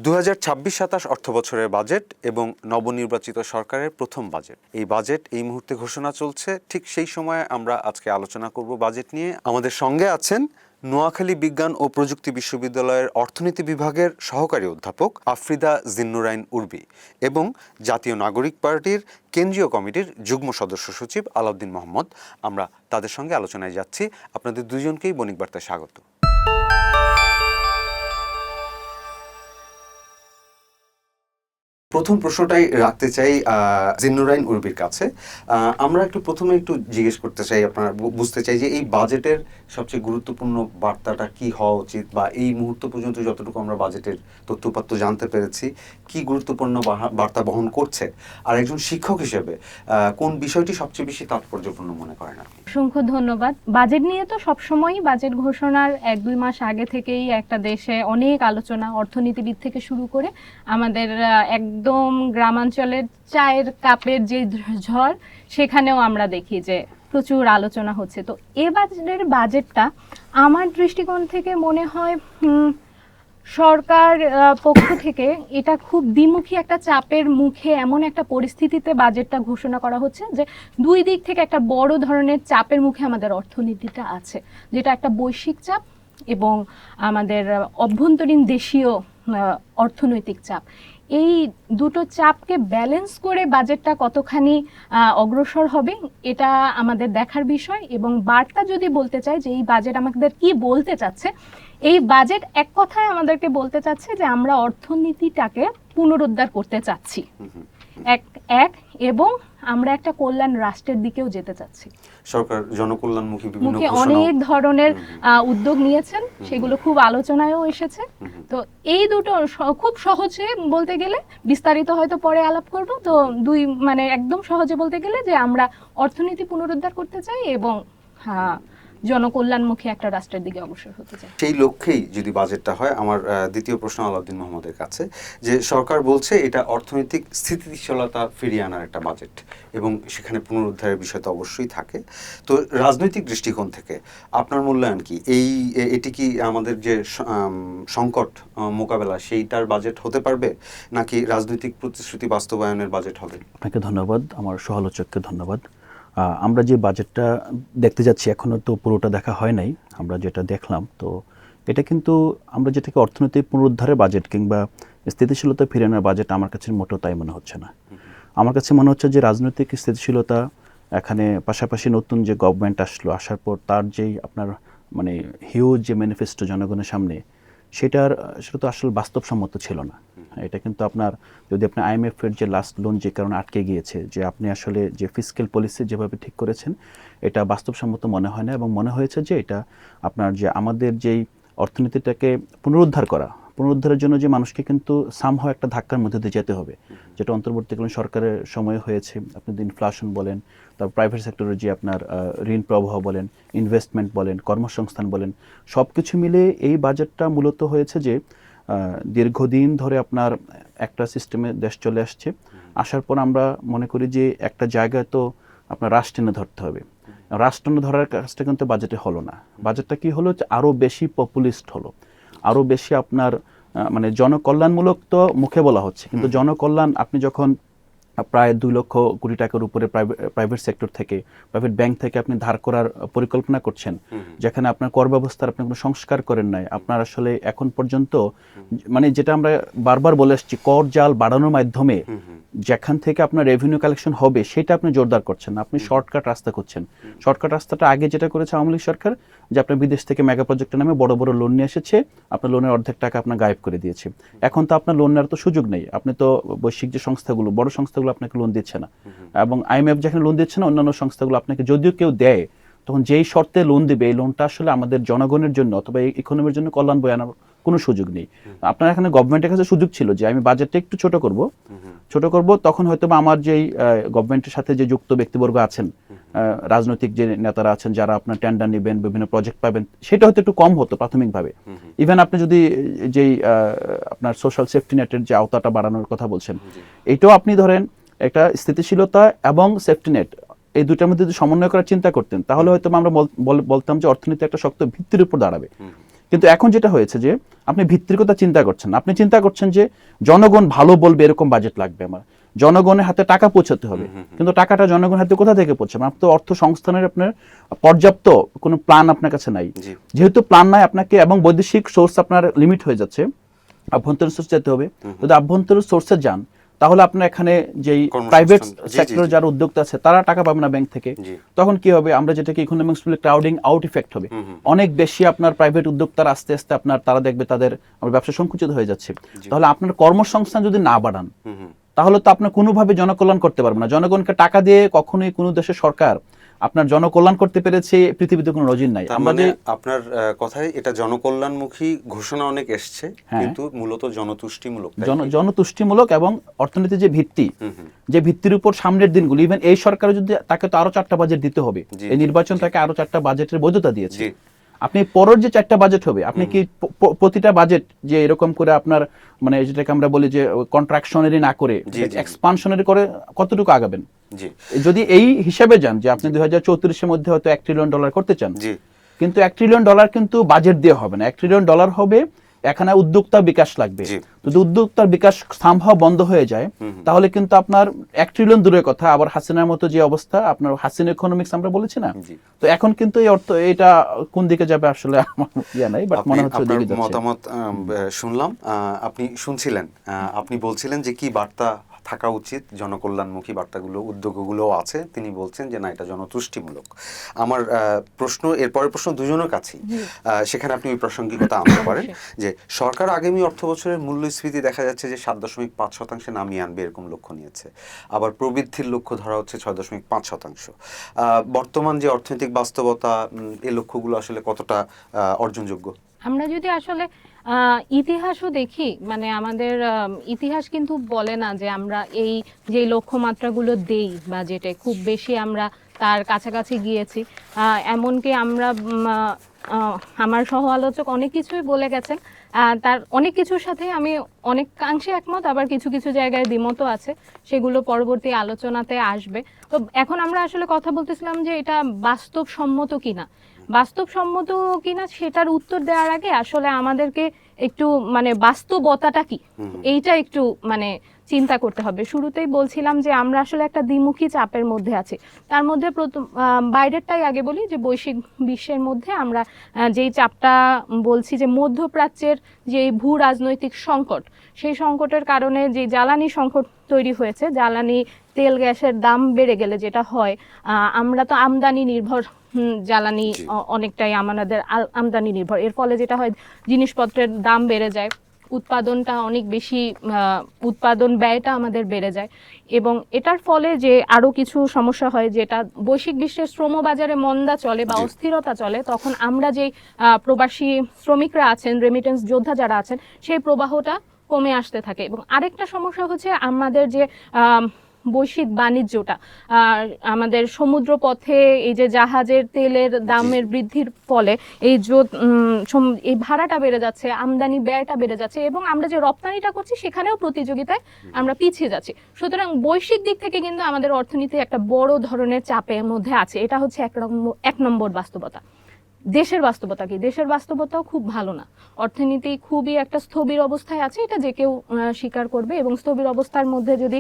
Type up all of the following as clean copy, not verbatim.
2026-27 অর্থবছরের বাজেট এবং নবনির্বাচিত সরকারের প্রথম বাজেট। এই বাজেট এই মুহূর্তে ঘোষণা চলছে। ঠিক সেই সময়ে আমরা আজকে আলোচনা করব বাজেট নিয়ে। আমাদের সঙ্গে আছেন নোয়াখালী বিজ্ঞান ও প্রযুক্তি বিশ্ববিদ্যালয়ের অর্থনীতি বিভাগের সহকারী অধ্যাপক আফ্রিদা জিন্নুরাইন উর্বি এবং জাতীয় নাগরিক পার্টির কেন্দ্রীয় কমিটির যুগ্ম সদস্য সচিব আলাউদ্দিন মোহাম্মদ। আমরা তাদের সঙ্গে আলোচনায় যাচ্ছি। আপনাদের দুজনকেই বণিক বার্তায় স্বাগত। প্রথম প্রশ্নটাই রাখতে চাই জিন্নুরাইন উর্বির কাছে। আমরা প্রথমে একটু জিজ্ঞেস করতে চাই, আপনারা বুঝতে চাই যে এই বাজেটের সবচেয়ে গুরুত্বপূর্ণ বার্তাটা কি হওয়া উচিত, বা এই মুহূর্ত পর্যন্ত যতটুকু আমরা বাজেটের তথ্যপাত্র জানতে পেরেছি কি গুরুত্বপূর্ণ বার্তা বহন করছে, আর একজন শিক্ষক হিসেবে কোন বিষয়টি সবচেয়ে বেশি তাৎপর্যপূর্ণ মনে করেন আপনি? অসংখ্য ধন্যবাদ। বাজেট নিয়ে তো সবসময়ই বাজেট ঘোষণার 1-2 মাস আগে থেকেই একটা দেশে অনেক আলোচনা, অর্থনীতিবিদ থেকে শুরু করে আমাদের একদম গ্রামাঞ্চলের চায়ের কাপের যে ঝড়, সেখানেও আমরা দেখি যে প্রচুর আলোচনা হচ্ছে। তো এবারের বাজেটটা আমার দৃষ্টিকোণ থেকে মনে হয় সরকার পক্ষ থেকে এটা খুব দ্বিমুখী একটা চাপের মুখে, এমন একটা পরিস্থিতিতে বাজেটটা ঘোষণা করা হচ্ছে যে দুই দিক থেকে একটা বড় ধরনের চাপের মুখে আমাদের অর্থনীতিটা আছে, যেটা একটা বৈশ্বিক চাপ এবং আমাদের অভ্যন্তরীণ দেশীয় অর্থনৈতিক চাপ। এই দুটো চাপকে ব্যালেন্স করে বাজেটটা কতখানি অগ্রসর হবে এটা আমাদের দেখার বিষয়। এবং বার্তা যদি বলতে চাই যে এই বাজেট আমাদের কি বলতে চাচ্ছে, এই বাজেট এক কথায় আমাদেরকে বলতে চাচ্ছে যে আমরা অর্থনীতিটাকে পুনরুদ্ধার করতে চাচ্ছি এক এবং আমরা একটা কল্যাণ রাষ্ট্রের দিকেও যেতে চাচ্ছি। সরকার জনকল্যাণমুখী বিভিন্ন অনেক ধরনের উদ্যোগ নিয়েছেন, সেগুলো খুব আলোচনায়ও এসেছে। তো এই দুটো খুব সহজে বলতে গেলে, বিস্তারিত হয়তো পরে আলাপ করব, তো একদম সহজে বলতে গেলে যে আমরা অর্থনীতি পুনরুদ্ধার করতে চাই এবং জনকল্যাণমুখী একটা রাষ্ট্রের দিকে অগ্রসর হতে চাই। সেই লক্ষ্যেই যদি বাজেটটা হয়, আমার দ্বিতীয় প্রশ্ন আলাউদ্দিন মোহাম্মদের কাছে, যে সরকার বলছে এটা অর্থনৈতিক স্থিতিশীলতা ফিরিয়ে আনার একটা বাজেট এবং সেখানে পুনরুদ্ধারের বিষয় তো অবশ্যই থাকে। তো রাজনৈতিক দৃষ্টিকোণ থেকে আপনার মূল্যায়ন কি? এটি কি আমাদের যে সংকট মোকাবেলা সেইটার বাজেট হতে পারবে, নাকি রাজনৈতিক প্রতিশ্রুতি বাস্তবায়নের বাজেট হবে? আপনাকে ধন্যবাদ, আমার সহালোচককে ধন্যবাদ। আমরা যে বাজেটটা দেখতে যাচ্ছি এখনও তো পুরোটা দেখা হয় নাই। আমরা যেটা দেখলাম, তো এটা কিন্তু আমরা যেটাকে অর্থনৈতিক পুনরুদ্ধারের বাজেট কিংবা স্থিতিশীলতা ফিরে আনার বাজেট, আমার কাছে মোটেও তাই মনে হচ্ছে না। আমার কাছে মনে হচ্ছে যে রাজনৈতিক স্থিতিশীলতা, এখানে পাশাপাশি নতুন যে গভর্নমেন্ট আসার পর তার যেই আপনার হিউজ যে ম্যানিফেস্টো জনগণের সামনে, সেটা তো আসলে বাস্তবসম্মত ছিল না। এটা কিন্তু আপনার যদি আপনি IMF-এর যে লাস্ট লোন যে কারণে আটকে গিয়েছে, যে আপনি আসলে যে ফিসক্যাল পলিসি যেভাবে ঠিক করেছেন, এটা বাস্তবসম্মত মনে হয় না। এবং মনে হয়েছে যে এটা আপনার যে আমাদের যেই অর্থনীতিটাকে পুনরুদ্ধারের জন্য যে মানুষকে কিন্তু সামহাও একটা ধাক্কার মধ্যে দিয়ে যেতে হবে, যেটা অন্তর্বর্তীকালীন সরকারের সময় হয়েছে। আপনি ইনফ্লেশন বলেন, তারপর প্রাইভেট সেক্টরের যে আপনার ঋণ প্রবাহ বলেন, ইনভেস্টমেন্ট বলেন, কর্মসংস্থান বলেন, সব কিছু মিলে এই বাজেটটা মূলত হয়েছে যে দীর্ঘদিন ধরে আপনার একটা সিস্টেমে দেশ চলে আসছে। আসার পর আমরা মনে করি যে একটা জায়গায় তো আপনার রাশ টেনে ধরতে হবে। রাশ টেনে ধরার কাজটা কিন্তু বাজেটে হলো না। বাজেটটা কি হলো, আরও বেশি পপুলিস্ট হলো, আরও বেশি আপনার জনকল্যাণমূলক তো মুখে বলা হচ্ছে, কিন্তু জনকল্যাণ আপনি যখন প্রায় 2 লক্ষ কোটি টাকার উপরে প্রাইভেট সেক্টর থেকে, প্রাইভেট ব্যাংক থেকে আপনি ধার করার পরিকল্পনা করছেন, যেখানে আপনার কর ব্যবস্থার আপনি কোনো সংস্কার করেন নাই, আপনার আসলে এখন পর্যন্ত যেটা আমরা বারবার বলে আসছি, কর জাল বাড়ানোর মাধ্যমে যেখান থেকে আপনার রেভিনিউ কালেকশন হবে সেটা আপনি জোরদার করছেন না, আপনি শর্টকাট রাস্তা করছেন। শর্টকাট রাস্তাটা আগে যেটা করেছে আওয়ামী লীগ সরকার, যে আপনার বিদেশ থেকে মেগা প্রজেক্টের নামে বড় বড় লোন নিয়ে এসেছে, আপনার লোনের অর্ধেক টাকা আপনার গায়েব করে দিয়েছে। এখন তো আপনার লোন নেওয়ার তো সুযোগ নেই, আপনি তো বৈশ্বিক যে সংস্থাগুলো, বড় সংস্থাগুলো আপনাকে লোন দিচ্ছে না, এবং IMF যেখানে লোন দিচ্ছে না, অন্যান্য সংস্থাগুলো আপনাকে যদিও কেউ দেয়, তখন যেই শর্তে লোন দিবে, এই লোনটা আসলে আমাদের জনগণের জন্য অথবা ইকোনমির জন্য কল্যাণ বয়ে আনার কোনো সুযোগ নেই। আপনার এখানে গভর্নমেন্টের কাছে সুযোগ ছিল যে আমি বাজেটটা একটু ছোট করব, তখন হয়তো আমার যেই গভর্নমেন্টের সাথে যে যুক্ত ব্যক্তিবর্গ আছেন, রাজনৈতিক যে নেতারা আছেন, যারা আপনার টেন্ডার নেবেন, বিভিন্ন প্রজেক্ট পাবেন, সেটা হয়তো একটু কম হতো প্রাথমিকভাবে। ইভেন আপনি যদি যেই আপনার সোশ্যাল সেফটি নেটের যে আওতাটা বাড়ানোর কথা বলছেন, এইটাও আপনি ধরেন একটা স্থিতিশীলতা এবং সেফটি নেট, এই দুটার মধ্যে যদি সমন্বয় করার চিন্তা করতেন, তাহলে হয়তো আমরা বলতাম যে অর্থনীতি একটা শক্ত ভিত্তির উপর দাঁড়াবে। কিন্তু এখন যেটা হয়েছে যে আপনি ভিত্তির কথা চিন্তা করছেন, আপনি চিন্তা করছেন যে জনগণ ভালো বলবে এরকম বাজেট লাগবে আমার, জনগণের হাতে টাকা পৌঁছাতে হবে, কিন্তু টাকাটা জনগণের হাতে কোথা থেকে পৌঁছাবে? আপনার তো অর্থ সংস্থানের আপনার পর্যাপ্ত কোনো প্ল্যান আপনার কাছে নাই। যেহেতু প্ল্যান নাই আপনাকে, এবং বৈদেশিক সোর্স আপনার লিমিট হয়ে যাচ্ছে, আভ্যন্তরীণ সোর্স যেতে হবে। যদি আভ্যন্তরীণ সোর্সে যান তাহলে আপনার এখানে যেই প্রাইভেট সেক্টর যারা উদ্যোক্তা আছে তারা টাকা পাবে না ব্যাংক থেকে। তখন কি হবে? আমরা যেটাকে ইকোনমিক্স বলি ক্রাউডিং আউট ইফেক্ট হবে। অনেক বেশি আপনার প্রাইভেট উদ্যোক্তারা আস্তে আস্তে আপনার তারা দেখবে তাদের ব্যবসা সংকুচিত হয়ে যাচ্ছে। তাহলে আপনার কর্মসংস্থান যদি না বাড়ান তাহলে তো আপনার কোনোভাবে জনকল্যাণ করতে পারবে না। জনগণকে টাকা দিয়ে কখনোই কোনো দেশের সরকার আপনার জনকল্যাণ করতে পেরেছে পৃথিবীতে কোনো নজির নাই। মানে আপনার কথায় এটা জনকল্যাণমুখী ঘোষণা অনেক এসছে, কিন্তু মূলত জনতুষ্টিমূলক, জনতুষ্টিমূলক এবং অর্থনীতির যে ভিত্তি, যে ভিত্তির উপর সামনের দিনগুলো, ইভেন এই সরকার যদি তাকে তো আরো 4টা বাজেট দিতে হবে, এই নির্বাচন তাকে আরো 4টা বাজেটের বৈধতা দিয়েছে। আপনি পরের যে 4টা বাজেট হবে, আপনি কি প্রতিটা বাজেট যে এরকম করে আপনার মানে যেটাকে আমরা বলি যে কন্ট্রাকশনারি না করে এক্সপানশনারি করে কতটুকু আগাবেন? যদি এই হিসাবে যান যে আপনি 2034 মধ্যে হয়তো $1 ট্রিলিয়ন করতে চান, কিন্তু $1 ট্রিলিয়ন কিন্তু বাজেট দিয়ে হবে না। $1 ট্রিলিয়ন হবে এখানে উদ্যোক্তা বিকাশ লাগবে। যদি উদ্যোক্তার বিকাশ সম্ভব বন্ধ হয়ে যায় তাহলে কিন্তু আপনার $1 ট্রিলিয়ন দূরের কথা, আবার হাসিনার মতো যে অবস্থা, আপনার হাসিনা ইকোনমিক্স আমরা বলেছি না, তো এখন কিন্তু এই অর্থ এটা কোন দিকে যাবে আসলে আমার ইয়া নাই, বাট মনে হচ্ছে ওদিকে যাচ্ছে। মতামত শুনলাম, আপনি শুনছিলেন, আপনি বলছিলেন যে কি বার্তা থাকা উচিত, জনকল্যাণমুখী বার্তাগুলো, উদ্যোগগুলো আছে, তিনি বলছেন যে না এটা জনতুষ্টিমূলক। আমার প্রশ্ন, এরপরের প্রশ্ন দুজনের কাছেই, সেখানে আপনি ওই প্রাসঙ্গিকতা আনতে পারেন যে সরকার আগামী অর্থ বছরের মূল্যস্ফীতি দেখা যাচ্ছে যে 7.5% নামিয়ে আনবে এরকম লক্ষ্য নিয়েছে, আবার প্রবৃদ্ধির লক্ষ্য ধরা হচ্ছে 6.5%। বর্তমান যে অর্থনৈতিক বাস্তবতা, এই লক্ষ্যগুলো আসলে কতটা অর্জনযোগ্য? আমরা যদি আসলে ইতিহাসও দেখি, মানে আমাদের ইতিহাস কিন্তু বলে না যে আমরা এই যে লক্ষ্যমাত্রাগুলো দেই বাজেটে খুব বেশি আমরা তার কাছাকাছি গিয়েছি। এমনকি আমরা আমার সহ আলোচক অনেক কিছুই বলে গেছেন, তার অনেক কিছুর সাথে আমি অনেকাংশে একমত, আবার কিছু কিছু জায়গায় দ্বিমতও আছে, সেগুলো পরবর্তী আলোচনাতে আসবে। তো এখন আমরা আসলে কথা বলতেছিলাম যে এটা বাস্তবসম্মত কিনা। বাস্তবসম্মত কিনা সেটার উত্তর দেওয়ার আগে আসলে আমাদেরকে একটু মানে বাস্তবতাটা কি এইটা একটু মানে চিন্তা করতে হবে। শুরুতেই বলছিলাম যে আমরা আসলে একটা দ্বিমুখী চাপের মধ্যে আছি। তার মধ্যে প্রথম বাইরেরটাই আগে বলি যে বৈশ্বিক বিশ্বের মধ্যে আমরা যেই চাপটা বলছি যে মধ্যপ্রাচ্যের যে ভূ রাজনৈতিক সংকট, সেই সংকটের কারণে যে জ্বালানি সংকট তৈরি হয়েছে, জ্বালানি তেল গ্যাসের দাম বেড়ে গেলে যেটা হয়, আমরা তো আমদানি নির্ভর জ্বালানি অনেকটাই আমাদের আমদানি নির্ভর, এর ফলে যেটা হয় জিনিসপত্রের দাম বেড়ে যায়, উৎপাদনটা অনেক বেশি, উৎপাদন ব্যয়টা আমাদের বেড়ে যায়, এবং এটার ফলে যে আরো কিছু সমস্যা হয়, যেটা বৈশ্বিক বিশ্বের শ্রম বাজারে মন্দা চলে বা অস্থিরতা চলে, তখন আমরা যে প্রবাসী শ্রমিকরা আছেন, রেমিটেন্স যোদ্ধা যারা আছেন, সেই প্রবাহটা কমে আসতে থাকে। এবং আরেকটা সমস্যা হচ্ছে আমাদের যে বৈশ্বিক বাণিজ্যটা, আমাদের সমুদ্র পথে এই যে জাহাজের তেলের দামের বৃদ্ধির ফলে এই ভাড়াটা বেড়ে যাচ্ছে, আমদানি ব্যয়টা বেড়ে যাচ্ছে, এবং আমরা যে রপ্তানিটা করছি সেখানেও প্রতিযোগিতায় আমরা পিছিয়ে যাচ্ছি। সুতরাং বৈশ্বিক দিক থেকে কিন্তু আমাদের অর্থনীতি একটা বড় ধরনের চাপের মধ্যে আছে। এটা হচ্ছে এক নম্বর বাস্তবতা। দেশের বাস্তবতা কি? দেশের বাস্তবতাও খুব ভালো না, অর্থনীতি খুবই একটা স্থবির অবস্থায় আছে, এটা যে কেউ স্বীকার করবে। এবং স্থবির অবস্থার মধ্যে যদি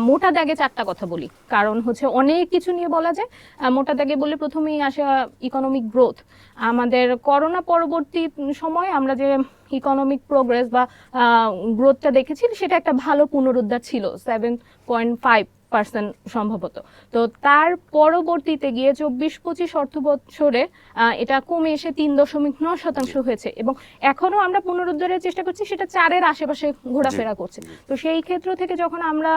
মোটা দাগে 4টা কথা বলি, কারণ হচ্ছে অনেক কিছু নিয়ে বলা যায়, মোটা দাগে বলে প্রথমেই আসে ইকোনমিক গ্রোথ। আমাদের করোনা পরবর্তী সময় আমরা যে ইকোনমিক প্রোগ্রেস বা গ্রোথটা দেখেছি সেটা একটা ভালো পুনরুদ্ধার ছিল, 7.5% সম্ভবত। তো তার পরবর্তীতে গিয়ে 24-25 অর্থ বছরে এটা কমে এসে 3.9% হয়েছে, এবং এখনো আমরা পুনরুদ্ধারের চেষ্টা করছি, সেটা 4-এর আশেপাশে ঘোরাফেরা করছে। তো সেই ক্ষেত্র থেকে যখন আমরা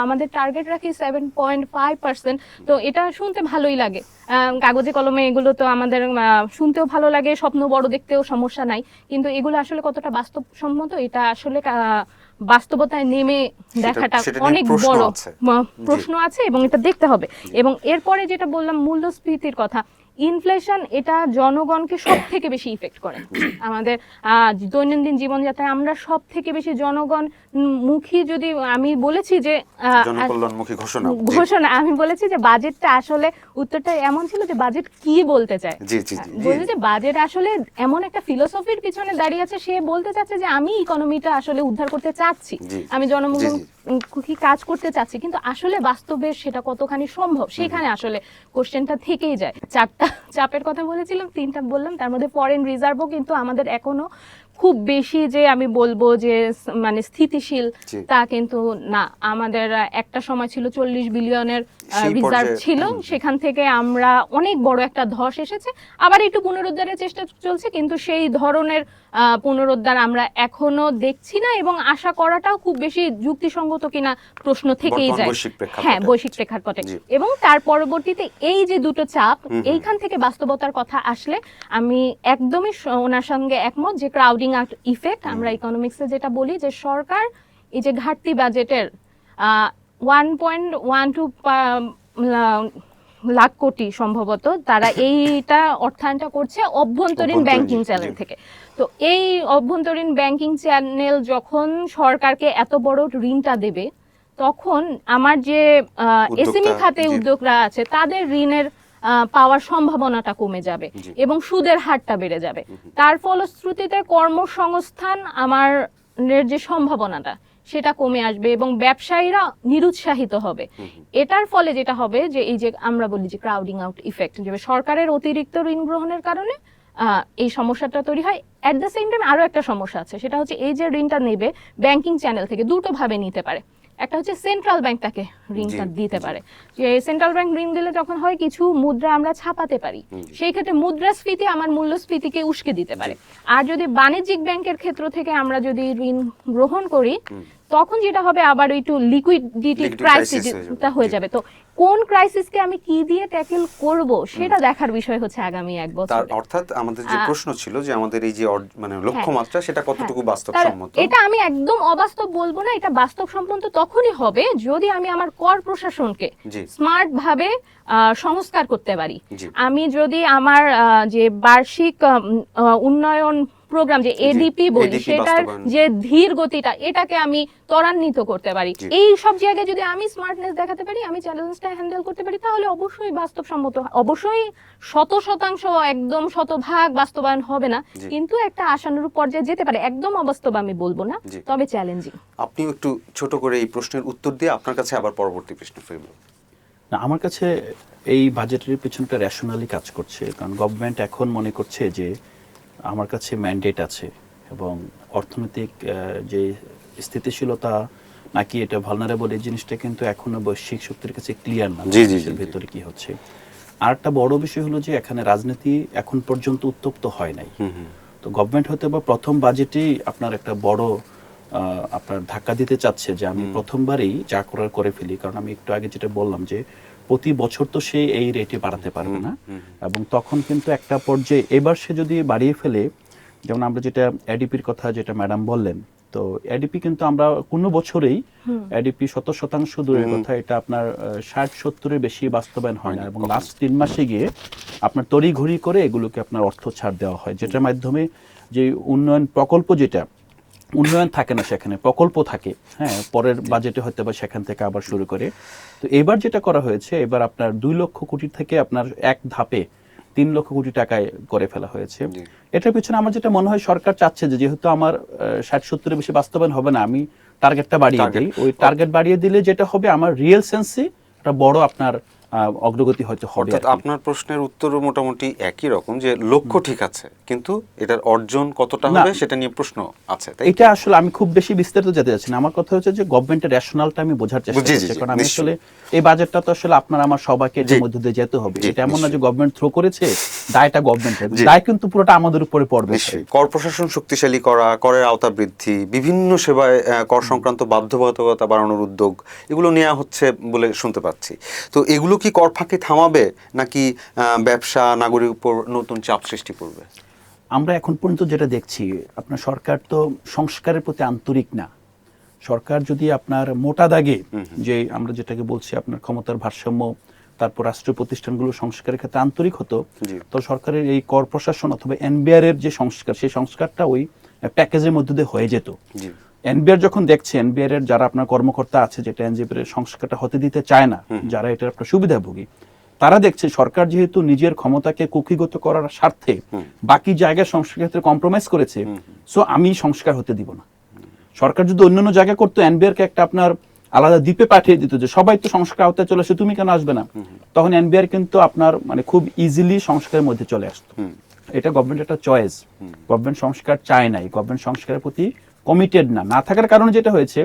আমাদের টার্গেট রাখি 7.5%, তো এটা শুনতে ভালোই লাগে, কাগজে কলমে এগুলো তো আমাদের শুনতেও ভালো লাগে, স্বপ্ন বড় দেখতেও সমস্যা নাই, কিন্তু এগুলো আসলে কতটা বাস্তবসম্মত এটা আসলে বাস্তবতায় নেমে দেখাটা অনেক বড় প্রশ্ন আছে, এবং এটা দেখতে হবে। এবং এরপরে যেটা বললাম মূল্যস্ফীতির কথা, ইনফ্লেশন এটা জনগণকে সব থেকে বেশি ইফেক্ট করে। আমাদের দৈনন্দিন জীবনযাত্রায় আমরা সব থেকে বেশি জনগণ মুখী, যদি আমি বলেছি যে জনকল্যাণমুখী ঘোষণা, আমি বলেছি যে বাজেটটা আসলে উত্তরটা এমন ছিল যে বাজেট কি বলতে চায়, বলছে যে বাজেট আসলে এমন একটা ফিলোসফির পিছনে দাঁড়িয়ে আছে, সে বলতে চাচ্ছে যে আমি ইকোনমিটা আসলে উদ্ধার করতে চাচ্ছি, আমি জনমুখী কাজ করতে চাচ্ছি, কিন্তু আসলে বাস্তবে সেটা কতখানি সম্ভব, সেখানে আসলে কোশ্চেনটা থেকেই যায়। 4টা চাপের কথা বলেছিলাম, 3টা বললাম, তার মধ্যে ফরেন রিজার্ভও কিন্তু আমাদের এখনো খুব বেশি যে আমি বলবো যে মানে স্থিতিশীল তা কিন্তু না। আমাদের একটা সময় ছিল 40 বিলিয়নের রিজার্ভ ছিল, সেখান থেকে আমরা অনেক বড় একটা ধস এসেছে, আবার একটু পুনরুদ্ধারের চেষ্টা চলছে, কিন্তু সেই ধরনের পুনরুদ্ধার আমরা এখনো দেখছি না, এবং আশা করাটাও খুব বেশি যুক্তিসঙ্গত কিনা প্রশ্ন থেকেই যায়। হ্যাঁ, বৈশ্বিক প্রেক্ষাপটে। এবং তার পরবর্তীতে এই যে দুটো চাপ, এইখান থেকে বাস্তবতার কথা আসলে আমি একদমই ওনার সঙ্গে একমত যে ক্রাউডিং আউট ইফেক্ট, আমরা ইকোনমিক্সে যেটা বলি যে সরকার এই যে ঘাটতি বাজেটের 1.12 লাখ কোটি সম্ভবত তারা এইটা অর্থায়নটা করছে অভ্যন্তরীণ ব্যাংকিং চ্যানেল থেকে। তো এই অভ্যন্তরীণ ব্যাংকিং চ্যানেল যখন সরকারকে এত বড় ঋণটা দেবে, তখন আমার যে এসএমই খাতে উদ্যোগরা আছে তাদের ঋণের পাওয়ার সম্ভাবনাটা কমে যাবে এবং সুদের হারটা বেড়ে যাবে। তার ফলশ্রুতিতে কর্মসংস্থান আমার যে সম্ভাবনাটা সেটা কমে আসবে এবং ব্যবসায়ীরা নিরুৎসাহিত হবে। এটার ফলে যেটা হবে যে এই যে আমরা বলি যে ক্রাউডিং আউট ইফেক্ট, যে সরকারের অতিরিক্ত ঋণ গ্রহণের কারণে এই সমস্যাটা তৈরি হয়। অ্যাট দ্য সেম টাইম আরো একটা সমস্যা আছে, সেটা হচ্ছে এই যে ঋণটা নেবে ব্যাংকিং চ্যানেল থেকে দুটো ভাবে নিতে পারে। একটা হচ্ছে সেন্ট্রাল ব্যাংক তাকে ঋণটা দিতে পারে, যে সেন্ট্রাল ব্যাংক ঋণ দিলে তখন হয় কিছু মুদ্রা আমরা ছাপাতে পারি, সেই ক্ষেত্রে মুদ্রাস্ফীতি আমার মূল্যস্ফীতিকে উস্কে দিতে পারে। আর যদি বাণিজ্যিক ব্যাংকের ক্ষেত্র থেকে আমরা যদি ঋণ গ্রহণ করি, তখন যেটা হবে আবার একটু লিকুইডিটি ক্রাইসিসটা হয়ে যাবে। তো কোন ক্রাইসিসকে আমি কি দিয়ে ট্যাকেল করব সেটা দেখার বিষয় হচ্ছে আগামী এক বছর। অর্থাৎ আমাদের যে প্রশ্ন ছিল যে আমাদের এই যে মানে লক্ষ্যমাত্রা সেটা কতটুকু বাস্তবসম্মত, এটা আমি একদম অবাস্তব বলবো না, এটা বাস্তবসম্মত তখনই হবে যদি আমি আমার কর প্রশাসনকে স্মার্ট ভাবে সংস্কার করতে পারি। আমি যদি আমার যে বার্ষিক উন্নয়ন প্রোগ্রাম যে এডিপি বলি, সেটার যে ধীর গতিটা এটাকে আমি ত্বরান্বিত করতে পারি, এই সব জায়গায় যদি আমি স্মার্টনেস দেখাতে পারি, আমি চ্যালেঞ্জটা হ্যান্ডেল করতে পারি, তাহলে অবশ্যই বাস্তবসম্মত, অবশ্যই 100% একদম 100% বাস্তবায়ন হবে না, কিন্তু একটা আশানুরূপ পর্যায়ে যেতে পারে। একদম অবাস্তব আমি বলবো না, তবে চ্যালেঞ্জিং। আপনি একটু ছোট করে এই প্রশ্নের উত্তর দিয়ে আপনার কাছে আবার পরবর্তী প্রশ্ন ফিরব। না, আমার কাছে এই বাজেটের পেছনটা রেশনালি কাজ করছে, কারণ গভর্নমেন্ট এখন মনে করছে যে আমার কাছে ম্যান্ডেট আছে এবং অর্থনৈতিক যে স্থিতিশীলতা নাকি এটা ভালনারেবল, এই জিনিসটা কিন্তু এখনো বৈশ্বিক শক্তির কাছে ক্লিয়ার না ভেতরে কি হচ্ছে। আর একটা বড় বিষয় হলো যে এখানে রাজনীতি এখন পর্যন্ত উত্তপ্ত হয় নাই। তো গভর্নমেন্ট হয়তো বা প্রথম বাজেটেই আপনার একটা বড় আপনার ধাক্কা দিতে চাচ্ছে যে আমি প্রথমবারই যা করার করে ফেলি, কারণ আমি একটু আগে যেটা বললাম যে প্রতি বছর তো সে এই রেটে বাড়াতে পারবে না, এবং তখন কিন্তু একটা পর্যায়ে এবার সে যদি বাড়িয়ে ফেলে, যেমন আমরা যেটা এডিপির কথা যেটা ম্যাডাম বললেন, তো এডিপি কিন্তু আমরা কোনো বছরেই এডিপি 100% দূরের কথা, এটা আপনার 60-70-এর বেশি বাস্তবায়ন হয় না, এবং লাস্ট 3 মাসে গিয়ে আপনার তড়িঘড়ি করে এগুলোকে আপনার অর্থ ছাড় দেওয়া হয়, যেটার মাধ্যমে যে উন্নয়ন প্রকল্প, যেটা উন্নয়ন থাকে না সেখানে প্রকল্প থাকে, হ্যাঁ, পরের বাজেটে হয়তো বা সেখান থেকে আবার শুরু করে। তো এবার যেটা করা হয়েছে, এবার আপনার 2 লক্ষ কোটি থেকে আপনার এক ধাপে 3 লক্ষ কোটি টাকায় করে ফেলা হয়েছে। এটার পিছনে আমার যেটা মনে হয় সরকার চাচ্ছে যে যেহেতু আমার 60-70-এর বেশি বাস্তবায়ন হবে না, আমি টার্গেটটা বাড়িয়ে দিই। ওই টার্গেট বাড়িয়ে দিলে যেটা হবে আমার রিয়েল সেন্সে একটা বড় আপনার অগ্রগতি হয়তো হবে। অর্থাৎ আপনার প্রশ্নের উত্তরও মোটামুটি একই রকম, যে লক্ষ্য ঠিক আছে কিন্তু এটার অর্জন কতটা হবে সেটা নিয়ে প্রশ্ন আছে। এটা আসলে আমি খুব বেশি বিস্তারিত যেতে যাচ্ছি না, আমার কথা হচ্ছে যে গভর্নমেন্টের রেশনালটা আমি বোঝার চেষ্টা করছি, কারণ আমি আসলে এই বাজেটটা তো আসলে আপনার আমার সবাইকে এর মধ্যে দিয়ে যেতে হবে। এটা এমন না যে গভর্নমেন্ট থ্রো করেছে, দায়টা গভর্নমেন্টের, দায় কিন্তু পুরোটা আমাদের উপরে পড়বে। কর প্রশাসন শক্তিশালী করা, করের আওতা বৃদ্ধি, বিভিন্ন সেবায় কর সংক্রান্ত বাধ্যবাধকতা বাড়ানোর উদ্যোগ, এগুলো নেওয়া হচ্ছে বলে শুনতে পাচ্ছি। তো এগুলো কি কর ফাঁকি থামাবে নাকি ব্যবসা নাগরিক উপর নতুন চাপ সৃষ্টি করবে? আমরা এখন পর্যন্ত যেটা দেখছি, আপনার সরকার তো সংস্কারের প্রতি আন্তরিক না। সরকার যদি আপনার মোটা দাগে যে আমরা যেটাকে বলছি আপনার ক্ষমতার ভারসাম্য তারপর রাষ্ট্রীয় প্রতিষ্ঠানগুলো সংস্কারের ক্ষেত্রে আন্তরিক হতো, জি। তো সরকারের এই কর প্রশাসন অথবা এনবিআর এর যে সংস্কার, সেই সংস্কারটা ওই প্যাকেজের মধ্যে দিয়ে হয়ে যেত। জি। এনবিআর যখন দেখছে এনবিআর এর যারা আপনার কর্মকর্তা আছে, যেটা এনবিআর এর সংস্কারটা হতে দিতে চায় না, যারা এটার আপনার সুবিধাভোগী, তারা দেখছে সরকার যেহেতু নিজের ক্ষমতাকে কুক্ষিগত করার স্বার্থে বাকি জায়গায় সংস্কার ক্ষেত্রে কম্প্রোমাইজ করেছে, সো আমি সংস্কার হতে দিব না। সরকার যদি অন্যান্য জায়গায় করতো, এনবিআর কে একটা আপনার আলাদা দ্বীপে পাঠিয়ে দিত যে সবাই তো সংস্কার আওতায় চলে আসে, তুমি কেন আসবে না, তখন এনবিআর কিন্তু আপনার মানে খুব ইজিলি সংস্কারের মধ্যে চলে আসতো। এটা গভর্নমেন্ট একটা চয়েস, গভর্নমেন্ট সংস্কার চায় নাই, গভর্নমেন্ট সংস্কারের প্রতি কমিটেড না থাকার কারণে যেটা হয়েছে,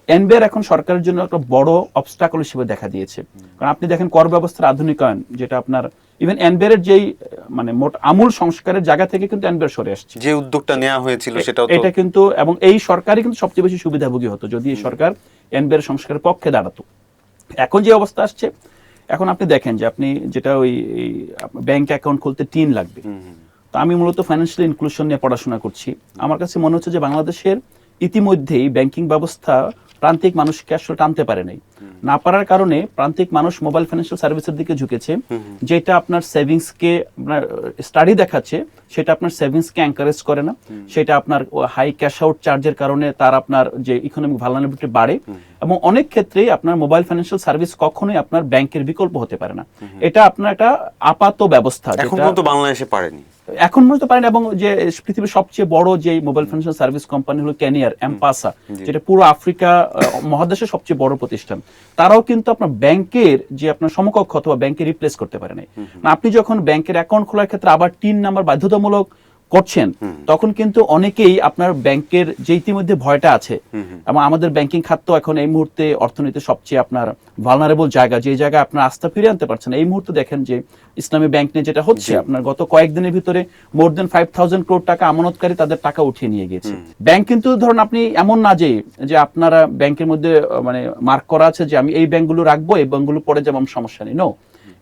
এনবিআর এখন সরকারের জন্য একটা বড় অবস্টাকল হিসেবে দেখা দিয়েছে। কারণ আপনি দেখেন কর ব্যবস্থার আধুনিকায়ন, যেটা আপনার ইভেন এনবিআর এর যেই মানে মোট আমূল সংস্কারের জায়গা থেকে কিন্তু এনবিআর সরে আসছে, যে উদ্যোগটা নেওয়া হয়েছিল সেটাও এটা কিন্তু, এবং এই সরকারই কিন্তু সবচেয়ে বেশি সুবিধাভোগী হতো যদি এই সরকার এনবিআর সংস্কারের পক্ষে দাঁড়াতো। এখন যে অবস্থা আসছে, এখন আপনি দেখেন যে আপনি যেটা ওই ব্যাংক অ্যাকাউন্ট খুলতে টিন লাগবে। তো আমি মূলত ফাইন্যান্সিয়াল ইনক্লুশন নিয়ে পড়াশোনা করছি। আমার কাছে মনে হচ্ছে যে বাংলাদেশের ইতিমধ্যেই ব্যাংকিং ব্যবস্থা প্রান্তিক মানুষকে আসলে টানতে পারে নাই। না পারার কারণে প্রান্তিক মানুষ মোবাইল ফাইন্যান্সিয়াল সার্ভিসের দিকে ঝুঁকেছে, যেটা আপনার সেভিংসকে, আপনার স্টাডি দেখাচ্ছে সেটা আপনার সেভিংসকে এনকারেজ করে না, সেটা আপনার হাই ক্যাশ আউট চার্জের কারণে তার আপনার যে ইকোনমিক ভালনারেবিলিটি বাড়ে, এবং অনেক ক্ষেত্রেই আপনার মোবাইল ফাইন্যান্সিয়াল সার্ভিস কখনোই আপনার ব্যাংকের বিকল্প হতে পারে না। এটা আপনার একটা আপাত ব্যবস্থা, এখন পর্যন্ত বাংলাদেশে পারেনি, এখন বুঝতে পারেন। এবং যে পৃথিবীর সবচেয়ে বড় যে মোবাইল ফাইন্যান্সিয়াল সার্ভিস কোম্পানি হলো ক্যানিয়ার, এমপাসা, যেটা পুরো আফ্রিকা মহাদেশের সবচেয়ে বড় প্রতিষ্ঠান, তারাও কিন্তু আপনার ব্যাংকের যে আপনার সমকক্ষ অথবা ব্যাংকে রিপ্লেস করতে পারে নাই। আপনি যখন ব্যাংকের অ্যাকাউন্ট খোলার ক্ষেত্রে আবার টিন নাম্বার বাধ্যতামূলক করছেন, তখন কিন্তু অনেকেই আপনার ব্যাংকের যে ইতিমধ্যে ভয়টা আছে, এবং আমাদের ব্যাংকিং খাত এখন এই মুহূর্তে অর্থনীতির সবচেয়ে আপনার ভালনারেবল জায়গা, যে জায়গায় আপনার আস্থা ফিরে আনতে পারছেন। এই মুহূর্তে দেখেন যে ইসলামী ব্যাংক নিয়ে যেটা হচ্ছে, আপনার গত কয়েকদিনের ভিতরে মোর দেন 5,000 crore টাকা আমানতকারী তাদের টাকা উঠিয়ে নিয়ে গেছে। ব্যাংক কিন্তু ধরুন আপনি এমন না যে আপনারা ব্যাংকের মধ্যে মানে মার্ক করা আছে যে আমি এই ব্যাংকগুলো রাখবো, এই ব্যাংকগুলো পরে যেমন সমস্যা নেই, নো।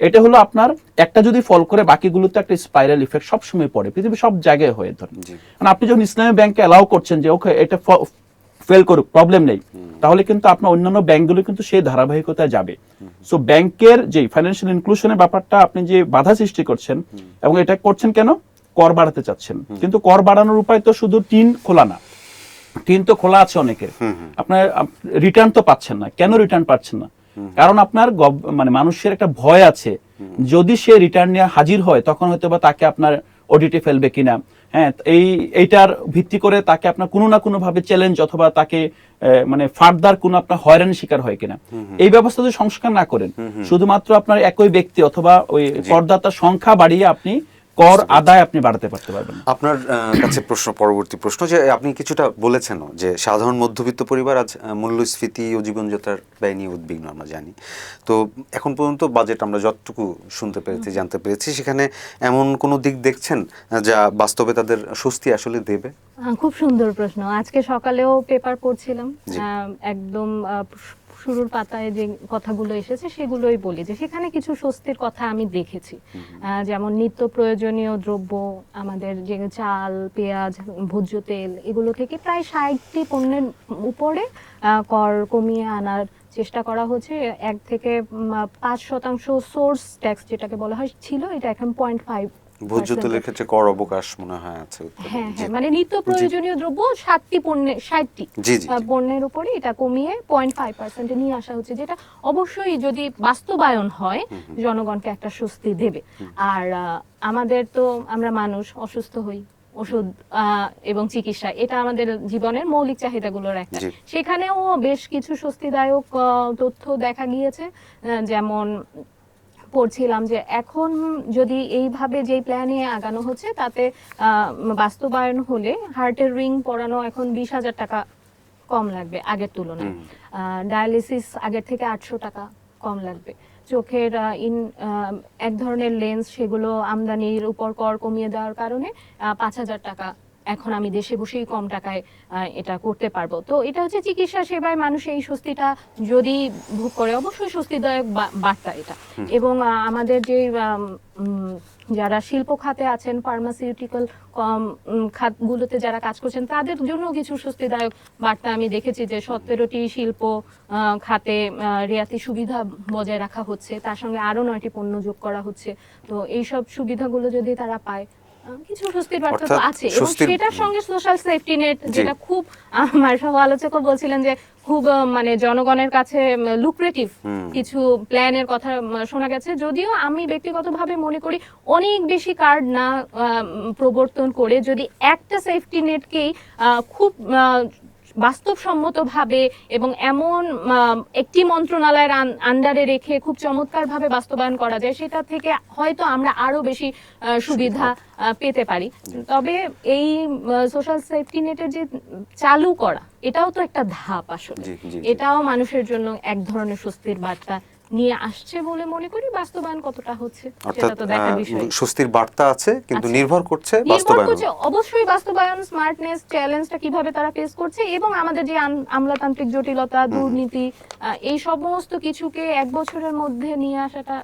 এটা হলো আপনার একটা যদি ফল করে বাকিগুলোতে একটা স্পাইরাল ইফেক্ট সবসময় পড়ে, পৃথিবীর সব জায়গায় হয়ে ধরেন। কারণ আপনি যখন ইসলামী ব্যাংকে অ্যালাউ করছেন যে ওকে এটা ফেল করুক, প্রবলেম নেই, তাহলে কিন্তু আপনার অন্যান্য ব্যাংকগুলো কিন্তু সেই ধারাবাহিকতায় যাবে। সো ব্যাংকের যে ফাইন্যান্সিয়াল ইনক্লুশনের ব্যাপারটা আপনি যে বাধা সৃষ্টি করছেন, এবং এটা করছেন কেন, কর বাড়াতে চাচ্ছেন, কিন্তু কর বাড়ানোর উপায় তো শুধু টিন খোলা না, টিন তো খোলা আছে অনেকের, আপনার রিটার্ন তো পাচ্ছেন না। কেন রিটার্ন পাচ্ছেন না? কারণ আপনার মানে মানুষের একটা ভয় আছে, যদি সে রিটার্ন নিয়ে হাজির হয় তখন হয়তো বা তাকে আপনার অডিটে ফেলবে কিনা, হ্যাঁ, এইটার ভিত্তি করে তাকে আপনার কোনো না কোনো ভাবে চ্যালেঞ্জ অথবা তাকে মানে ফার্দার কোনো আপনার হয়রানির শিকার হয় কিনা। এই ব্যবস্থা যদি সংস্কার না করেন, শুধুমাত্র আপনার একই ব্যক্তি অথবা ওই করদাতার সংখ্যা বাড়িয়ে আপনি কর আদায় আপনি বাড়াতে পারতে পারবেন। আপনার কাছে পরবর্তী প্রশ্ন, যে আপনি কিছুটা বলেছেন যে সাধারণ মধ্যবিত্ত পরিবার আজ মূল্যস্ফীতি ও জীবনযাত্রার ব্যয় নিয়ে উদ্বিগ্ন, আমরা জানি। তো এখন পর্যন্ত বাজেট আমরা যতটুকু শুনতে পেরেছি, জানতে পেরেছি, সেখানে এমন কোনো দিক দেখছেন যা বাস্তবে তাদের স্বস্তি আসলে দেবে? খুব সুন্দর প্রশ্ন। আজকে সকালেও পেপার পড়ছিলাম, একদম শুরুর পাতায় যে কথাগুলো এসেছে সেগুলোই বলি, যে সেখানে কিছু স্বস্তির কথা আমি দেখেছি। যেমন নিত্য প্রয়োজনীয় দ্রব্য, আমাদের যে চাল, পেঁয়াজ, ভোজ্য তেল, এগুলো থেকে প্রায় 60টি পণ্যের উপরে কর কমিয়ে আনার চেষ্টা করা হচ্ছে। 1 থেকে 5% সোর্স ট্যাক্স যেটাকে বলা হয় ছিল, এটা এখন 0.5। ভোজ্য তেলের ক্ষেত্রে কর অবকাশ মনে হয় আছে। হ্যাঁ, মানে নিত্য প্রয়োজনীয় দ্রব্য 60টি পণ্যের উপরে এটা কমিয়ে 0.5% নিয়ে আসা হচ্ছে, যেটা অবশ্যই যদি বাস্তবায়ন হয় জনগণকে একটা স্বস্তি দেবে। আর আমাদের তো, আমরা মানুষ, অসুস্থ হই, ওষুধ এবং চিকিৎসা, এটা আমাদের জীবনের মৌলিক চাহিদাগুলোর একটা। সেখানেও বেশ কিছু স্বস্তিদায়ক তথ্য দেখা গিয়েছে। যেমন পড়ছিলাম যে এখন যদি এইভাবে যেই প্ল্যানে আগানো হচ্ছে, তাতে বাস্তবায়ন হলে হার্টের রিং পরানো এখন 20,000 টাকা কম লাগবে আগের তুলনায়। ডায়ালিসিস আগের থেকে 800 টাকা কম লাগবে। চোখের এক ধরনের লেন্স, সেগুলো আমদানির উপর কর কমিয়ে দেওয়ার কারণে 5,000 টাকা এখন আমি দেশে বসেই কম টাকায় এটা করতে পারবো। তো এটা হচ্ছে চিকিৎসা সেবায় মানুষ এই স্বস্তিটা যদি ভোগ করে, অবশ্যই স্বস্তিদায়ক বার্তা এটা। এবং আমাদের যে যারা শিল্প খাতে আছেন, ফার্মাসিউটিক্যাল খাতগুলোতে যারা কাজ করছেন, তাদের জন্য কিছু স্বস্তিদায়ক বার্তা আমি দেখেছি যে 17টি শিল্প খাতে রিয়াতি সুবিধা বজায় রাখা হচ্ছে, তার সঙ্গে আরো 9টি পণ্য যোগ করা হচ্ছে। তো এইসব সুবিধাগুলো যদি তারা পায়, কিছু স্বস্তির বার্তা তো অর্থাৎ আছে। এবং সেটার সঙ্গে সোশ্যাল সেফটি নেট, জি। যেটা খুব আমার সহ আলোচকও বলছিলেন যে খুব মানে জনগণের কাছে লুক্রেটিভ কিছু প্ল্যানের কথা শোনা গেছে। যদিও আমি ব্যক্তিগতভাবে মনে করি অনেক বেশি কার্ড না প্রবর্তন করে যদি একটা সেফটি নেটকেই খুব বাস্তবসম্মতভাবে এবং এমন একটি মন্ত্রণালয়ের আন্ডারে রেখে খুব চমৎকারভাবে বাস্তবায়ন করা যায়, সেটা থেকে হয়তো আমরা আরো বেশি সুবিধা পেতে পারি। তবে এই সোশ্যাল সেফটি নেটের যে চালু করা, এটাও তো একটা ধাপ আসলে। জি, জি, জি। এটাও মানুষের জন্য এক ধরনের স্বস্তির বার্তা নিয়ে আসছে বলে মনে করি। বাস্তবায়ন কতটা হচ্ছে অর্থাৎ সেটা তো দেখার বিষয়। স্বস্তির বার্তা আছে, কিন্তু আচ্ছা। নির্ভর করছে নির্ভর বাস্তবায়ন। করছে অবশ্যই বাস্তবায়ন, স্মার্টনেস, চ্যালেঞ্জটা কিভাবে তারা ফেস করছে, এবং আমাদের যে আমলাতান্ত্রিক জটিলতা, দুর্নীতি, এই সমস্ত কিছুকে এক বছরের মধ্যে নিয়ে আসাটা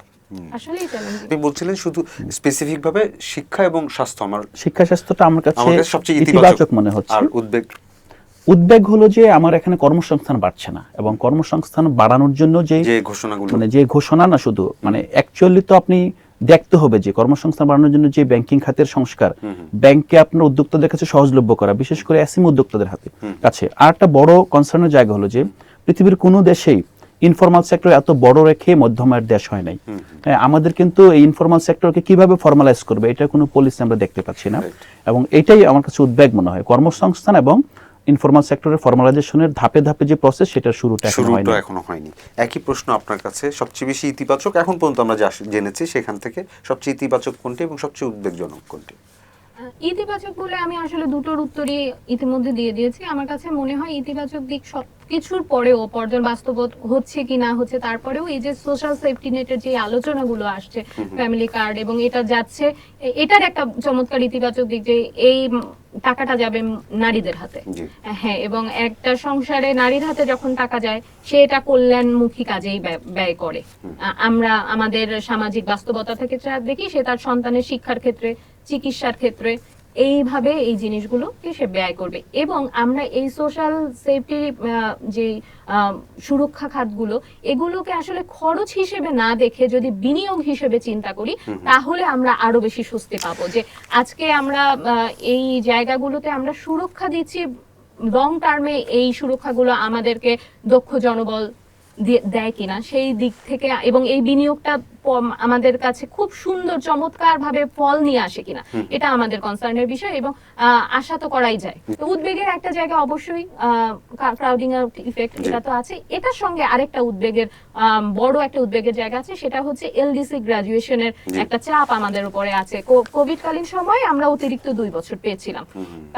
আসলেই চ্যালেঞ্জিং। আপনি বলছিলেন শুধু স্পেসিফিক ভাবে শিক্ষা এবং স্বাস্থ্য, আমার শিক্ষা স্বাস্থ্যটা আমার কাছে সবচেয়ে ইতিবাচক মনে হচ্ছে। আর উদ্বেগ হলো যে আমার এখানে কর্মসংস্থান বাড়ছে না, এবং কর্মসংস্থান বাড়ানোর জন্য যে ঘোষণাগুলো, মানে যে ঘোষণা না, শুধু মানে অ্যাকচুয়ালি তো আপনি দেখতে হবে যে কর্মসংস্থান বাড়ানোর জন্য যে ব্যাংকিং খাতের সংস্কার, ব্যাংকে আপনার উদ্যোক্তাদের কাছে সহজলভ্য করা, বিশেষ করে এসএমই উদ্যোক্তাদের কাছে। আর একটা বড় কনসার্নের জায়গা হলো যে পৃথিবীর কোনো দেশেই ইনফরমাল সেক্টর এত বড় রেখে মধ্যমের দেশ হয় নাই। আমাদের কিন্তু এই ইনফরমাল সেক্টরকে কিভাবে ফর্মালাইজ করবে, এটা কোনো পলিসি আমরা দেখতে পাচ্ছি না। এবং এটাই আমার কাছে উদ্বেগ মনে হয়, কর্মসংস্থান এবং ইনফরমাল সেক্টরের ফর্মালাইজেশনের ধাপে ধাপে যে প্রসেস, সেটার শুরুটা এখনো হয়নি। একই প্রশ্ন আপনার কাছে, সবচেয়ে বেশি ইতিবাচক এখন পর্যন্ত আমরা যা জেনেছি সেখান থেকে সবচেয়ে ইতিবাচক কোনটি এবং সবচেয়ে উদ্বেগজনক কোনটি? ইতিবাচক বলে আমি আসলে দুটোর উত্তরই ইতিমধ্যে দিয়ে দিয়েছি। আমার কাছে মনে হয় ইতিবাচক দিক সবকিছুর পরেও, পর্যায় বাস্তব হচ্ছে কি না হচ্ছে তারপরেও, এই যে সোশ্যাল সেফটি নেটের যে আলোচনাগুলো আসছে, ফ্যামিলি কার্ড, এবং এটা যাচ্ছে, এটার একটা চমৎকার ইতিবাচক দিক যে এই টাকাটা যাবে নারীদের হাতে। হ্যাঁ, এবং একটা সংসারে নারীর হাতে যখন টাকা যায়, সে এটা কল্যাণমুখী কাজেই ব্যয় করে। আমরা আমাদের সামাজিক বাস্তবতা থেকে দেখি, সে তার সন্তানের শিক্ষার ক্ষেত্রে, চিকিৎসার ক্ষেত্রে এইভাবে এই জিনিসগুলোকে সে ব্যয় করবে। এবং আমরা এই সোশ্যাল সেফটি যে সুরক্ষা খাতগুলো, এগুলোকে আসলে খরচ হিসেবে না দেখে যদি বিনিয়োগ হিসেবে চিন্তা করি, তাহলে আমরা আরো বেশি স্বস্তি পাবো যে আজকে আমরা এই জায়গাগুলোতে আমরা সুরক্ষা দিচ্ছি, লং টার্মে এই সুরক্ষাগুলো আমাদেরকে দক্ষ জনবল দেয় কিনা সেই দিক থেকে, এবং এই বিনিয়োগটা আমাদের কাছে খুব সুন্দর চমৎকার ভাবে ফল নিয়ে আসে কিনা, এটা আমাদের কনসার্নের বিষয়। এবং আশা তো করাই যায়। তো উদ্বেগের একটা জায়গা অবশ্যই ক্রাউডিং ইফেক্ট, এটা তো আছে। এটার সঙ্গে আরেকটা উদ্বেগের, বড় একটা উদ্বেগের জায়গা আছে, সেটা হচ্ছে এলডিসি গ্রাজুয়েশনের একটা চাপ আমাদের উপরে আছে। কোভিড কালীন সময় আমরা অতিরিক্ত 2 বছর পেয়েছিলাম,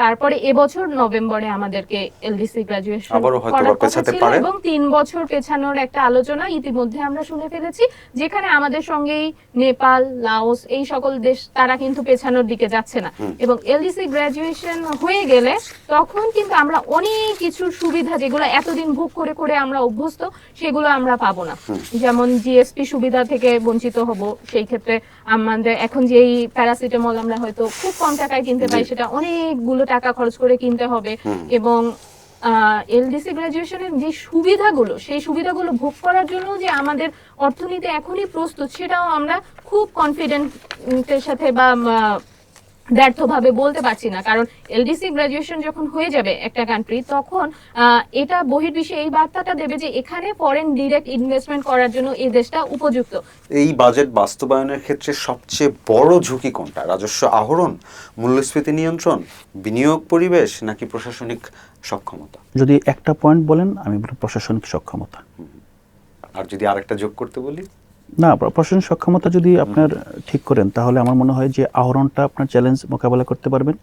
তারপরে এবছর নভেম্বরে আমাদেরকে এলডিসি গ্রাজুয়েশন করার কথা ছিল, এবং 3 বছর পেছানোর একটা আলোচনা ইতিমধ্যে আমরা শুনে ফেলেছি, যেখানে আমাদের সঙ্গেই নেপাল, লাওস, এই সকল দেশ, তারা কিন্তু পেছানোর দিকে যাচ্ছে না। এবং এলডিসি গ্রাজুয়েশন হয়ে গেলে তখন কিন্তু আমরা অনেক কিছু সুবিধা, যেগুলো এতদিন ভোগ করে করে আমরা অভ্যস্ত, সেগুলো আমরা পাবো না। যেমন জিএসপি সুবিধা থেকে বঞ্চিত হব। সেই ক্ষেত্রে আমাদের এখন যেই প্যারাসিটামল আমরা হয়তো খুব কম টাকায় কিনতে পাই, সেটা অনেকগুলো টাকা খরচ করে কিনতে হবে। এবং এলডিসি গ্রাজুয়েশনের যে সুবিধাগুলো, সেই সুবিধাগুলো ভোগ করার জন্য যে আমাদের অর্থনীতি এখনই প্রস্তুত, সেটাও আমরা খুব কনফিডেন্টের সাথে বা ব্যর্থভাবে বলতে পারছি না। কারণ এলডিসি গ্রাজুয়েশন যখন হয়ে যাবে একটা কান্ট্রি, তখন এটা বহির্বিশ্বে এই বার্তাটা দেবে যে এখানে ফরেন ডিরেক্ট ইনভেস্টমেন্ট করার জন্য এই দেশটা উপযুক্ত। এই বাজেট বাস্তবায়নের ক্ষেত্রে সবচেয়ে বড় ঝুঁকি কোনটা? রাজস্ব আহরণ, মূল্যস্ফীতি নিয়ন্ত্রণ, বিনিয়োগ পরিবেশ, নাকি প্রশাসনিক সক্ষমতা? যদি একটা পয়েন্ট বলেন, আমি বলবো প্রশাসনিক সক্ষমতা। আর যদি আরেকটা যোগ করতে বলি? না, প্রশাসনিক সক্ষমতা যদি আপনার ঠিক করেন, তাহলে আমার মনে হয় যে আহরণটা আপনার চ্যালেঞ্জ মোকাবেলা করতে পারবেন।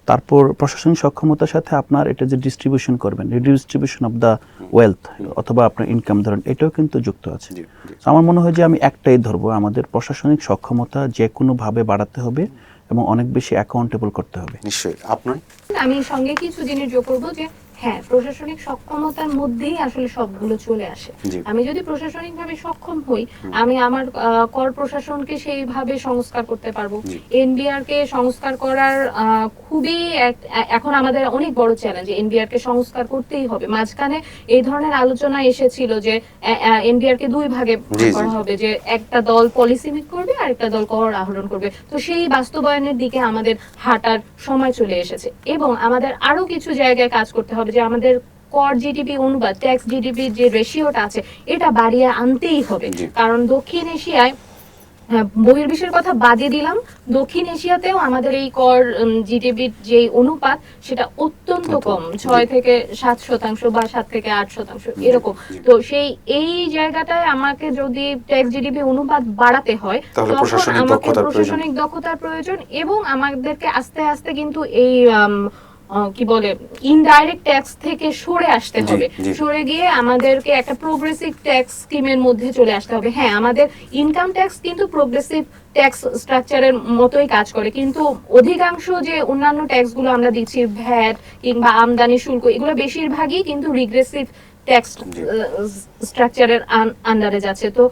তারপর প্রশাসনিক সক্ষমতার সাথে আপনার এটা যে ডিস্ট্রিবিউশন করবেন, রিডিস্ট্রিবিউশন অফ দ্য ওয়েলথ অথবা আপনার ইনকাম ধরেন, এটাও কিন্তু যুক্ত আছে। আমার মনে হয় যে আমি একটাই ধরবো, আমাদের প্রশাসনিক সক্ষমতা যে কোনোভাবে বাড়াতে হবে এবং অনেক বেশি অ্যাকাউন্টেবল করতে হবে। নিশ্চয়ই। আপনার? আমি সঙ্গে কিছু জিনিস যোগ করবো, যে হ্যাঁ, প্রশাসনিক সক্ষমতার মধ্যেই আসলে সবগুলো চলে আসে। জি। আমি যদি প্রশাসনিকভাবে সক্ষম হই, আমি আমার কর প্রশাসনকে সেইভাবে সংস্কার করতে পারবো। জি। এনবিআর কে সংস্কার করার খুবই এখন আমাদের অনেক বড় চ্যালেঞ্জ, এনবিআর কে সংস্কার করতেই হবে। মাঝখানে এই ধরনের আলোচনা এসেছিল যে এনবিআর কে দুই ভাগে ভাগ জি, জি, করা জি। হবে, যে একটা দল পলিসি মেক করবে আর একটা দল কর আহরণ করবে। তো সেই বাস্তবায়নের দিকে আমাদের হাঁটার সময় চলে এসেছে, এবং আমাদের আরো কিছু জায়গায় কাজ করতে হবে, যে আমাদের কর জিডিপি অনুপাত, ট্যাক্স জিডিপির যে রেশিওটা আছে, এটা বাড়িয়ে আনতেই হবে। জি। কারণ দক্ষিণ এশিয়ায়, বহির্বিশ্বের কথা বাদে দিলাম, দক্ষিণ এশিয়াতেও আমাদের এই কর জিডিপির যে অনুপাত, সেটা অত্যন্ত কম, 6 থেকে 7% বা 7 থেকে 8% এরকম। তো এই জায়গাটায় আমাকে যদি ট্যাক্স জিডিপি অনুপাত বাড়াতে হয়, তাহলে তখন প্রশাসনিক আমাকে দক্ষতার প্রয়োজন। প্রশাসনিক দক্ষতার প্রয়োজন, এবং আমাদেরকে আস্তে আস্তে কিন্তু এই কি বলে, ইনডাইরেক্ট ট্যাক্স থেকে সরে আসতে জি, হবে। জি। সরে গিয়ে আমাদেরকে একটা প্রোগ্রেসিভ ট্যাক্স স্কিমের মধ্যে চলে আসতে হবে। হ্যাঁ, আমাদের ইনকাম ট্যাক্স কিন্তু প্রোগ্রেসিভ ট্যাক্স স্ট্রাকচারের মতোই কাজ করে, কিন্তু অধিকাংশ যে অন্যান্য ট্যাক্স গুলো আমরা দিচ্ছি, ভ্যাট কিংবা আমদানি শুল্ক, এগুলো বেশিরভাগই কিন্তু রিগ্রেসিভ ট্যাক্স জি। স্ট্রাকচারের আন্ডারে যাচ্ছে। তো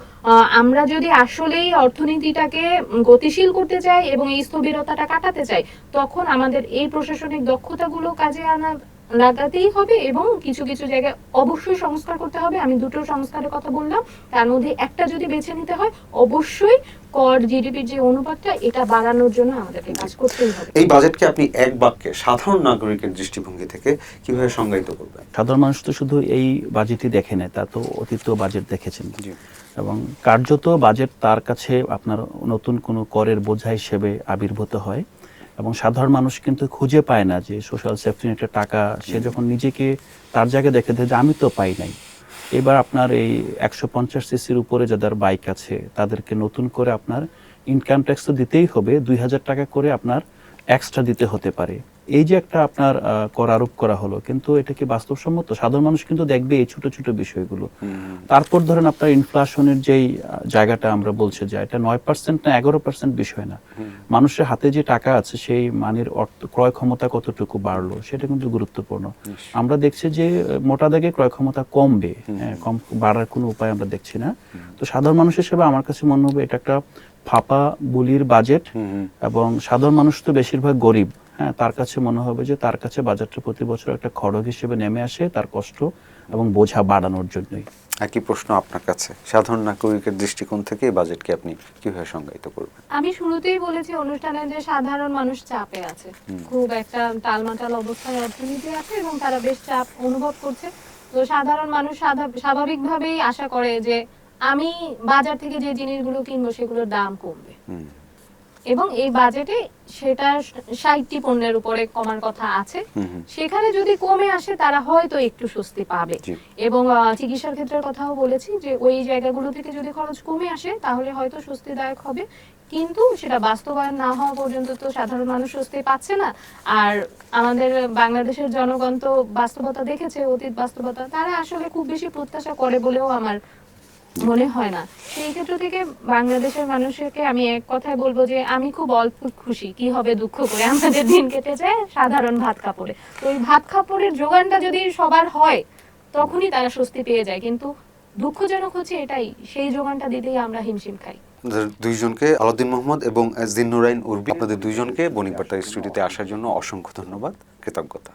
আমরা যদি আসলেই অর্থনীতিটাকে গতিশীল করতে চাই এবং এই স্থবিরতাটা কাটাতে চাই, তখন আমাদের এই প্রশাসনিক দক্ষতাগুলো কাজে লাগাতেই হবে, এবং কিছু কিছু জায়গায় অবশ্যই সংস্কার করতে হবে। আমি দুটো সংস্কারের কথা বললাম, তার মধ্যে একটা যদি বেছে নিতে হয়, অবশ্যই কর জিডিপির যে অনুপাতটা, এটা বাড়ানোর জন্য আমাদেরকে কাজ করতেই হবে। এই বাজেটকে আপনি এক বাক্যে সাধারণ নাগরিকের দৃষ্টিভঙ্গি থেকে কিভাবে সংজ্ঞায়িত করবেন? সাধারণ মানুষ তো শুধু এই বাজেটই দেখে নেয়, তা তো অতীত বাজেট দেখেছেন। জি। এবং কার্যত বাজেট তার কাছে আপনার নতুন কোনো করের বোঝা হিসেবে আবির্ভূত হয়, এবং সাধারণ মানুষ কিন্তু খুঁজে পায় না যে সোশ্যাল সেফটি নেটের টাকা, সে যখন নিজেকে তার জায়গায় দেখে দেয় যে আমি তো পাই নাই। এবার আপনার এই 150 সিসির উপরে যাদের বাইক আছে, তাদেরকে নতুন করে আপনার ইনকাম ট্যাক্স তো দিতেই হবে, 2000 টাকা করে আপনার এক্সট্রা দিতে হতে পারে। এই যে একটা আপনার কর আরোপ করা হলো, কিন্তু এটা কি বাস্তবসম্মত? সাধারণ মানুষ কিন্তু দেখবে এই ছোট ছোট বিষয়গুলো। তারপর ধরেন আপনার ইনফ্লেশনের যেই জায়গাটা আমরা বলছি যে এটা 9% না 11% বিষয় না, মানুষের হাতে যে টাকা আছে সেই মানের অর্থ ক্রয় ক্ষমতা কতটুকু বাড়লো সেটা কিন্তু গুরুত্বপূর্ণ। আমরা দেখছি যে মোটা দাগে ক্রয় ক্ষমতা কমবে, কম বাড়ার কোনো উপায় আমরা দেখছি না। তো সাধারণ মানুষ হিসেবে আমার কাছে মনে হবে এটা একটা ফাঁপা বুলির বাজেট, এবং সাধারণ মানুষ তো বেশিরভাগ গরিব। হ্যাঁ, তার কাছে মনে হবে যে তার কাছে বাজেটটা প্রতি বছর একটা খড়গ হিসেবে নেমে আসে তার কষ্ট এবং বোঝা বাড়ানোর জন্যই। একই প্রশ্ন আপনার কাছে, সাধারণ নাগরিকের দৃষ্টিকোণ থেকে এই বাজেটকে আপনি কিভাবে সংজ্ঞায়িত করবেন? আমি শুরুতেই বলেছি অনুষ্ঠানে যে সাধারণ মানুষ চাপে আছে, খুব একটা টালমাটাল অবস্থায় অর্থনীতি আছে, এবং তারা বেশ চাপ অনুভব করছে। তো সাধারণ মানুষ স্বাভাবিকভাবেই আশা করে যে আমি বাজার থেকে যে জিনিসগুলো কিনবো সেগুলোর দাম কমবে, এবং এই বাজেটে সেটা 60টি পণ্যের উপরে কমার কথা আছে। সেখানে যদি কমে আসে, তারা হয়তো একটু স্বস্তি পাবে। জি। এবং চিকিৎসার ক্ষেত্রের কথাও বলেছি যে ওই জায়গাগুলো থেকে যদি খরচ কমে আসে, তাহলে হয়তো স্বস্তিদায়ক হবে। কিন্তু সেটা বাস্তবায়ন না হওয়া পর্যন্ত তো সাধারণ মানুষ স্বস্তি পাচ্ছে না। আর আমাদের বাংলাদেশের জনগণ তো বাস্তবতা দেখেছে, অতীত বাস্তবতা, তারা আসলে খুব বেশি প্রত্যাশা করে বলেও আমার মনে হয় না। সেই ক্ষেত্র থেকে বাংলাদেশের মানুষকে আমি এক কথায় বলবো যে আমি খুব অল্প খুশি, কি হবে দুঃখ করে, আমাদের দিন কেটে যায় সাধারণ ভাত কাপড়ে। তো ওই ভাত কাপড়ের জোগানটা যদি সবার হয়, তখনই তারা স্বস্তি পেয়ে যায়। কিন্তু দুঃখজনক হচ্ছে এটাই, সেই জোগানটা দিতেই আমরা হিমশিম খাই। আপনাদের দুইজনকে, আলাউদ্দিন মোহাম্মদ এবং জিন্নুরাইন উর্বি, আপনাদের দুইজনকে বণিক বার্তা স্টুডিওতে আসার জন্য অসংখ্য ধন্যবাদ, কৃতজ্ঞতা।